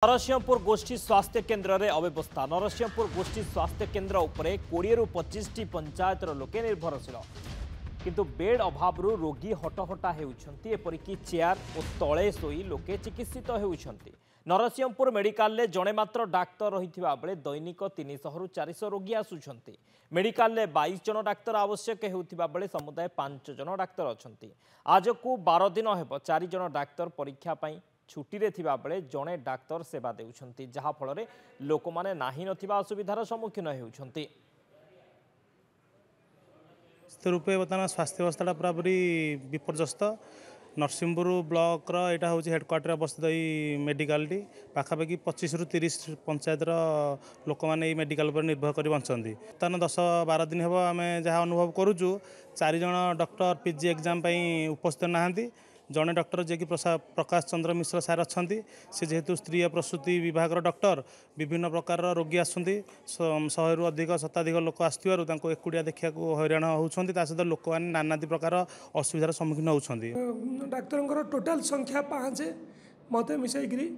नरसिंहपुर गोष्ठी स्वास्थ्य केन्द्र में अव्यवस्था। नरसिंहपुर गोष्ठी स्वास्थ्य केन्द्र उपरे 20 रु 25 टी पंचायतर लोके निर्भरशील किंतु बेड अभाव रोगी हटहटा होती एपरिक चेयर और तले शोई लोके चिकित्सित होती। नरसिंहपुर मेडिकाल में जड़े मात्र डाक्तर रही बेले दैनिक 300 रु 400 रोगी आसुंच। मेडिकाल में 22 जन डाक्तर आवश्यक होता बेले समुदाय 5 जन डाक्तर अच्छा। आज को 12 दिन हेब 4 जन डाक्तर परीक्षा छुट्टी रे थिबा बेले जड़े डाक्तर सेवा देउछंती, जहा फल लोक माने नाही नथिबा असुविधार सम्मुखीन हेउछंती। रूपे बर्तमान स्वास्थ्य व्यवस्था पूरा पूरी विपर्यस्त। नरसिंहपुर ब्लॉक यहाँ हूँ हेडक्वार्टर अवस्थित ये मेडिकल टी पाखापाखि 25 रु 30 पंचायतर लोक मैंने मेडिकल पर निर्भर कर बंचती। बर्तमान 10-12 दिन हम आम जहाँ अनुभव करुचु 4 जन डॉक्टर पीजी एग्जाम उपस्थित नहांती। जड़े डॉक्टर जे कि प्रकाश चंद्र मिश्र सार अच्छा से जेहेतु स्त्री प्रसूति विभाग डॉक्टर विभिन्न प्रकार रोगी आसुँच 100 रु अधिक शताधिक लोक आसुवर एकुटिया देखा हैरान होती सहित लोक मैंने नानादी प्रकार असुविधार सम्मुखीन होती। डाक्तर टोटाल संख्या 5 मत मिसईकरी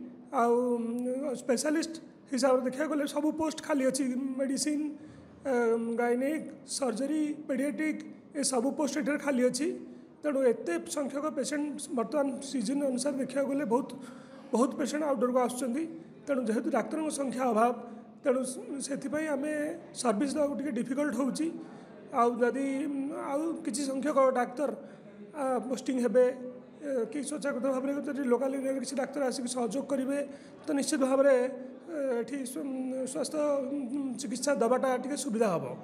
स्पेशलिस्ट हिसाब से देखा गले सब पोस्ट खाली अच्छी। मेडिसिन गायनिक सर्जरी पेडियाट्रिक ये सब पोस्ट ये खाली अच्छी। तेणु एत संख्यक पेसेंट बर्तमान सीजन अनुसार देखा गले बहुत पेसेंट आउटडोर को आसुँच। तेणु जेहेतु डाक्तर संख्या अभाव तेणु से आम सर्विस देवाक डिफिकल्ट होदी किसी संख्यक डाक्तर पोस्टिंग हेबे कि स्वच्छागत भाव में लोकाल एरिया किसी डाक्तर आसिक सहयोग करेंगे तो निश्चित भाव में स्वास्थ्य चिकित्सा दवाटा टी सुविधा हम।